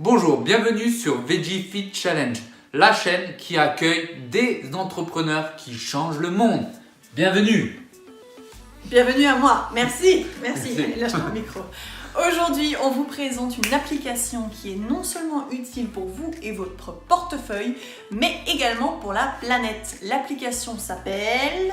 Bonjour, bienvenue sur Veggie Fit Challenge, la chaîne qui accueille des entrepreneurs qui changent le monde. Bienvenue. Bienvenue à moi, merci. Lâche ton micro. Aujourd'hui, on vous présente une application qui est non seulement utile pour vous et votre portefeuille, mais également pour la planète. L'application s'appelle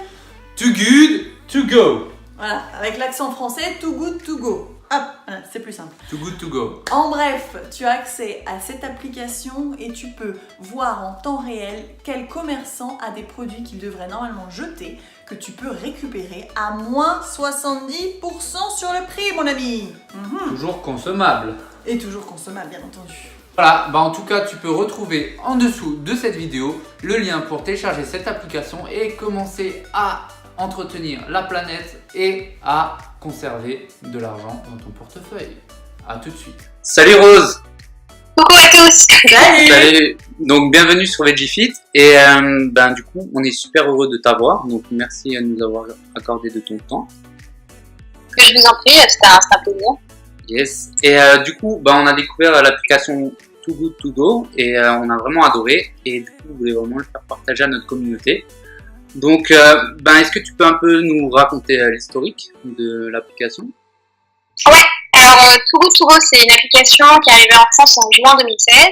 Too Good To Go. Voilà, avec l'accent français, Too Good To Go. Hop, voilà, c'est plus simple. Too Good To Go. En bref, tu as accès à cette application et tu peux voir en temps réel quel commerçant a des produits qu'il devrait normalement jeter, que tu peux récupérer à moins 70% sur le prix, mon ami. Toujours consommable. Et toujours consommable, bien entendu. Voilà, en tout cas, tu peux retrouver en dessous de cette vidéo le lien pour télécharger cette application et commencer à entretenir la planète et à conserver de l'argent dans ton portefeuille. A tout de suite. Salut Rose. Coucou à tous. Salut. Donc bienvenue sur VeggieFit et du coup on est super heureux de t'avoir, donc merci de nous avoir accordé de ton temps. Que je vous en prie, c'est un plaisir. Yes. Et du coup on a découvert l'application Too Good To Go et on a vraiment adoré et du coup on voulait vraiment le faire partager à notre communauté. Donc est-ce que tu peux un peu nous raconter l'historique de l'application? Ouais, alors Too Good To Go, c'est une application qui est arrivée en France en juin 2016.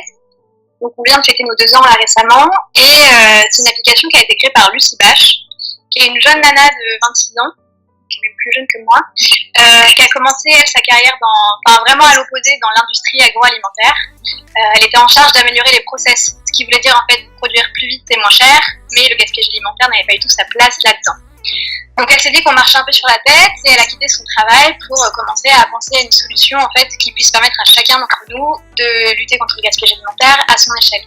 Donc on vient de fêter nos 2 ans là récemment. Et c'est une application qui a été créée par Lucie Bache, qui est une jeune nana de 26 ans, qui est même plus jeune que moi, qui a commencé sa carrière vraiment à l'opposé dans l'industrie agroalimentaire. Elle était en charge d'améliorer les process, ce qui voulait dire en fait produire plus vite et moins cher, mais le gaspillage alimentaire n'avait pas du tout sa place là-dedans. Donc elle s'est dit qu'on marchait un peu sur la tête et elle a quitté son travail pour commencer à penser à une solution en fait qui puisse permettre à chacun d'entre nous de lutter contre le gaspillage alimentaire à son échelle.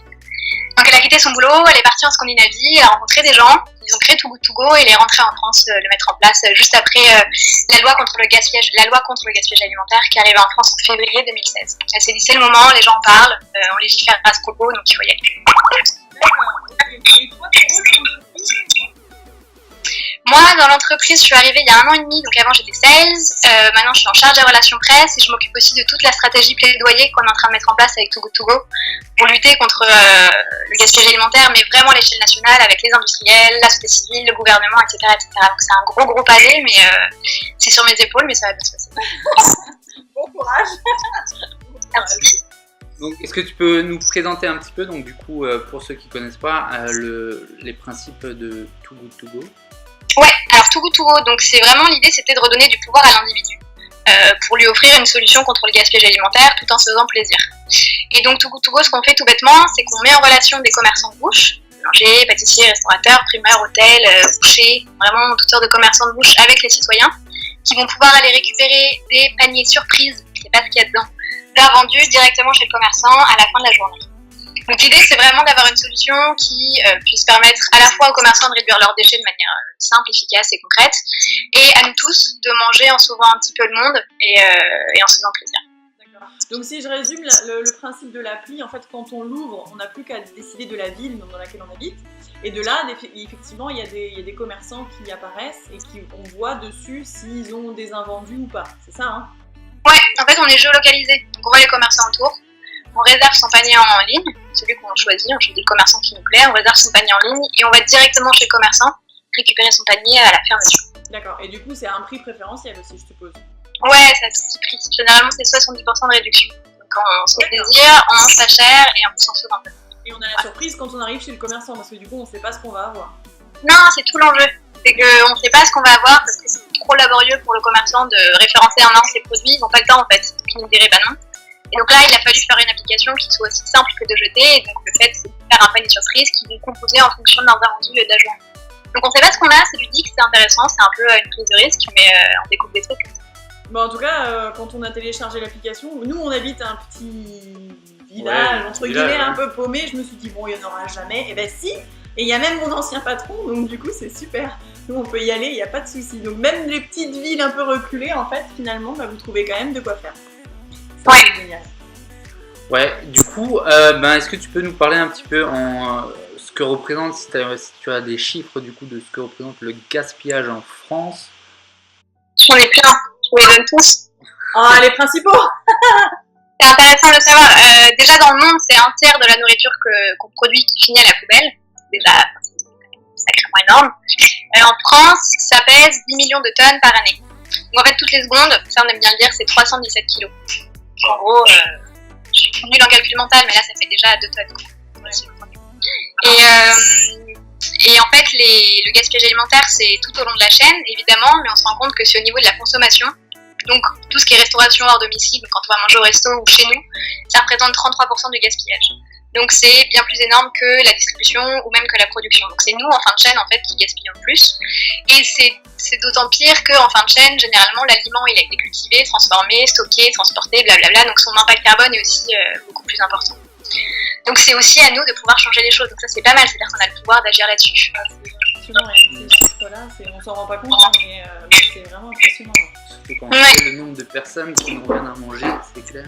Donc elle a quitté son boulot, elle est partie en Scandinavie, elle a rencontré des gens, ils ont créé Too Good To Go et elle est rentrée en France le mettre en place juste après la loi contre le gaspillage alimentaire qui est arrivée en France en février 2016. Elle s'est dit c'est le moment, les gens en parlent, on légifère à ce propos, donc il faut y aller. Moi, dans l'entreprise, je suis arrivée il y a 1 an et demi, donc avant j'étais sales, maintenant je suis en charge des relations presse et je m'occupe aussi de toute la stratégie plaidoyer qu'on est en train de mettre en place avec Too Good To Go pour lutter contre le gaspillage alimentaire, mais vraiment à l'échelle nationale avec les industriels, la société civile, le gouvernement, etc. Donc c'est un gros pavé, mais c'est sur mes épaules, mais ça va bien se passer. Bon courage. Merci. Donc est-ce que tu peux nous présenter un petit peu, donc du coup pour ceux qui ne connaissent pas, les principes de Too Good To Go? Ouais, alors Too Good To Go, donc c'est vraiment l'idée, c'était de redonner du pouvoir à l'individu pour lui offrir une solution contre le gaspillage alimentaire tout en se faisant plaisir. Et donc Too Good To Go, ce qu'on fait tout bêtement, c'est qu'on met en relation des commerçants de bouche, boulangers, pâtissiers, restaurateurs, primeurs, hôtels, bouchers, vraiment toutes sortes de commerçants de bouche avec les citoyens qui vont pouvoir aller récupérer des paniers surprises, je sais pas ce qu'il y a dedans, vendus directement chez le commerçant à la fin de la journée. Donc l'idée c'est vraiment d'avoir une solution qui puisse permettre à la fois aux commerçants de réduire leurs déchets de manière simple, efficace et concrète, et à nous tous de manger en sauvant un petit peu le monde et en se faisant plaisir. D'accord. Donc si je résume le principe de l'appli, en fait quand on l'ouvre, on n'a plus qu'à décider de la ville dans laquelle on habite, et de là effectivement il y a des commerçants qui apparaissent et on voit dessus s'ils ont des invendus ou pas, c'est ça hein? Ouais, en fait on est géolocalisé, donc on voit les commerçants autour. On réserve son panier en ligne, celui qu'on choisit, on choisit le commerçant qui nous plaît, on réserve son panier en ligne et on va directement chez le commerçant récupérer son panier à la fermeture. D'accord, et du coup c'est un prix préférentiel aussi je suppose? Ouais, c'est à tout petit prix, généralement c'est 70% de réduction. Donc quand on se fait plaisir, on mange pas cher et en plus on se sauve un peu. Et on a la surprise quand on arrive chez le commerçant parce que du coup on sait pas ce qu'on va avoir. Non, c'est tout l'enjeu, c'est qu'on sait pas ce qu'on va avoir parce que c'est trop laborieux pour le commerçant de référencer en un ses produits, ils n'ont pas le temps en fait, puis ils nous diraient bah non. Et donc là, il a fallu faire une application qui soit aussi simple que de jeter. Et donc le fait, c'est de faire un panier surprise qui vont composer en fonction de leurs invendus et de la journée. Donc on sait pas ce qu'on a, c'est ludique, c'est intéressant, c'est un peu une prise de risque, mais on découvre des trucs comme ça. Bon, en tout cas, quand on a téléchargé l'application, nous on habite un petit village, entre guillemets, un peu paumé. Je me suis dit, bon, il n'y en aura jamais. Et ben si, et il y a même mon ancien patron, donc du coup c'est super. Nous on peut y aller, il n'y a pas de souci. Donc même les petites villes un peu reculées, en fait, finalement, vous trouvez quand même de quoi faire. Ça, ouais. C'est génial. Ouais, du coup, est-ce que tu peux nous parler un petit peu ce que représente, si tu as des chiffres du coup de ce que représente le gaspillage en France? J'en ai plein, je vous les donne tous. Ah, les principaux. C'est intéressant de le savoir. Déjà, dans le monde, c'est un tiers de la nourriture qu'on produit qui finit à la poubelle. Déjà, c'est sacrément énorme. En France, ça pèse 10 millions de tonnes par année. Donc en fait, toutes les secondes, ça on aime bien le dire, c'est 317 kilos. En gros, je suis nulle en calcul mental, mais là, ça fait déjà 2 tonnes. Et en fait, le gaspillage alimentaire, c'est tout au long de la chaîne, évidemment, mais on se rend compte que c'est au niveau de la consommation. Donc, tout ce qui est restauration hors domicile, quand on va manger au resto ou chez nous, ça représente 33% du gaspillage. Donc, c'est bien plus énorme que la distribution ou même que la production. Donc, c'est nous, en fin de chaîne, en fait, qui gaspillons le plus. Et c'est d'autant pire qu'en fin de chaîne, généralement, l'aliment, il a été cultivé, transformé, stocké, transporté, blablabla. Donc, son impact carbone est aussi beaucoup plus important. Donc, c'est aussi à nous de pouvoir changer les choses. Donc, ça, c'est pas mal. C'est-à-dire qu'on a le pouvoir d'agir là-dessus. On s'en rend pas compte, mais c'est vraiment impressionnant. Quand on sait le nombre de personnes qui n'ont rien à manger, c'est clair.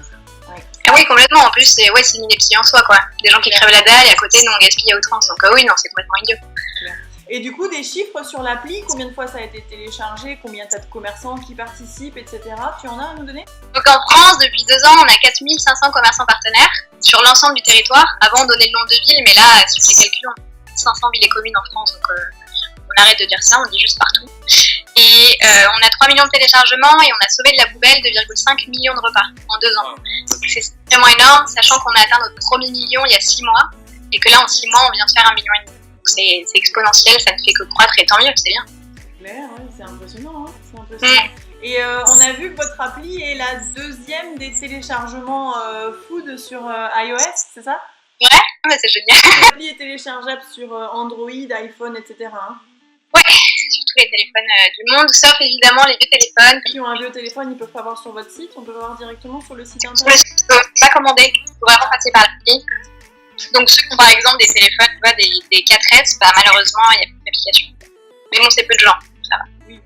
Ah oui, complètement. En plus, c'est une ineptie en soi, quoi. Des gens qui crèvent la dalle et à côté, nous, on gaspille à outrance. Donc, oui, non, c'est complètement idiot. Et du coup, des chiffres sur l'appli, combien de fois ça a été téléchargé, combien t'as de commerçants qui participent, etc. Tu en as à nous donner? Donc, en France, depuis 2 ans, on a 4500 commerçants partenaires sur l'ensemble du territoire. Avant, on donnait le nombre de villes, mais là, si on les calcule, on a 500 villes et communes en France. Donc, on arrête de dire ça, on dit juste partout. Et on a 3 millions de téléchargements et on a sauvé de la poubelle 2,5 millions de repas en 2 ans. C'est vraiment énorme, sachant qu'on a atteint notre premier million il y a 6 mois et que là en 6 mois on vient de faire 1,5 million. Donc c'est exponentiel, ça ne fait que croître et tant mieux, c'est bien. C'est clair, ouais, c'est impressionnant. C'est impressionnant. Et on a vu que votre appli est la 2e des téléchargements food sur iOS, c'est ça? Ouais, mais c'est génial. L'appli est téléchargeable sur Android, iPhone, etc. Ouais, sur tous les téléphones du monde, sauf évidemment les vieux téléphones. Qui ont un vieux téléphone, ils peuvent pas voir sur votre site, on peut voir directement sur le site internet. Pas commandé, il faut vraiment passer par l'appli. Donc ceux qui ont par exemple des téléphones, des 4S, malheureusement il n'y a plus d'application. Mais bon, c'est peu de gens, ça va. Oui.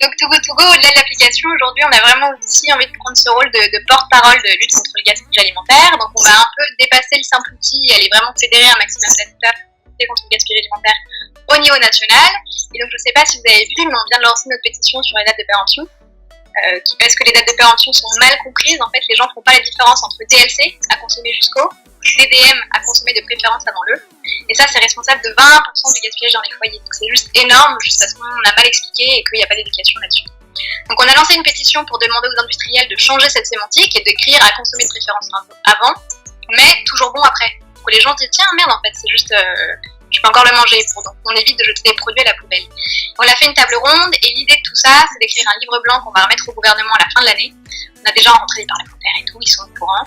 Donc Too Good To Go, au-delà de l'application, aujourd'hui on a vraiment aussi envie de prendre ce rôle de porte-parole de lutte contre le gaspillage alimentaire. Donc on va un peu dépasser le simple outil et aller vraiment fédérer un maximum d'acteurs contre le gaspillage alimentaire au niveau national. Et donc je ne sais pas si vous avez vu, mais on vient de lancer notre pétition sur les dates de péremption, parce que les dates de péremption sont mal comprises. En fait, les gens ne font pas la différence entre DLC, à consommer jusqu'au, DDM, à consommer de préférence avant le. Et ça, c'est responsable de 20% du gaspillage dans les foyers. Donc c'est juste énorme, juste parce qu'on a mal expliqué et qu'il n'y a pas d'éducation là-dessus. Donc on a lancé une pétition pour demander aux industriels de changer cette sémantique et d'écrire à consommer de préférence avant, mais toujours bon après. Pour les gens disent tiens merde en fait c'est juste je peux encore le manger, donc on évite de jeter des produits à la poubelle. On a fait une table ronde et l'idée de tout ça c'est d'écrire un livre blanc qu'on va remettre au gouvernement à la fin de l'année. On a déjà rencontré les parlementaires et tout, ils sont au courant,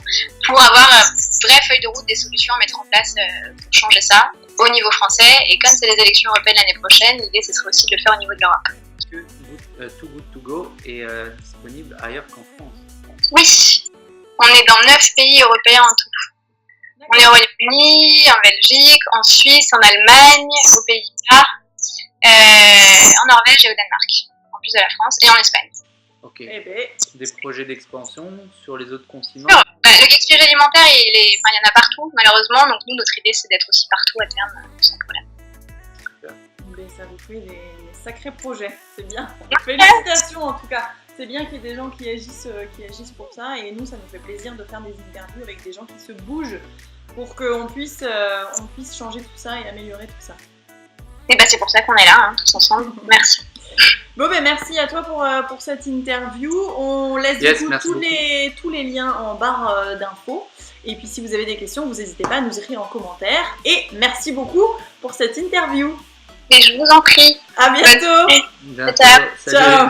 pour avoir une vraie feuille de route des solutions à mettre en place pour changer ça au niveau français. Et comme c'est les élections européennes l'année prochaine, l'idée ce serait aussi de le faire au niveau de l'Europe. Est-ce que Too Good To Go est disponible ailleurs qu'en France? Oui, on est dans 9 pays européens en tout. On est au Royaume-Uni, en Belgique, en Suisse, en Allemagne, aux Pays-Bas, en Norvège et au Danemark, en plus de la France, et en Espagne. Ok. Des projets d'expansion sur les autres continents? Le gaspillage alimentaire, il y en a partout, malheureusement. Donc nous, notre idée, c'est d'être aussi partout à terme, sans problème. Super. Ça vous fait des sacrés projets, c'est bien. Félicitations en tout cas. C'est bien qu'il y ait des gens qui agissent pour ça, et nous, ça nous fait plaisir de faire des interviews avec des gens qui se bougent pour qu'on puisse changer tout ça et améliorer tout ça. Et c'est pour ça qu'on est là, tous ensemble. Merci. Bon, merci à toi pour cette interview. On laisse du coup tous les liens en barre d'infos. Et puis si vous avez des questions, vous n'hésitez pas à nous écrire en commentaire. Et merci beaucoup pour cette interview. Et je vous en prie. À bientôt. Ciao. Ciao.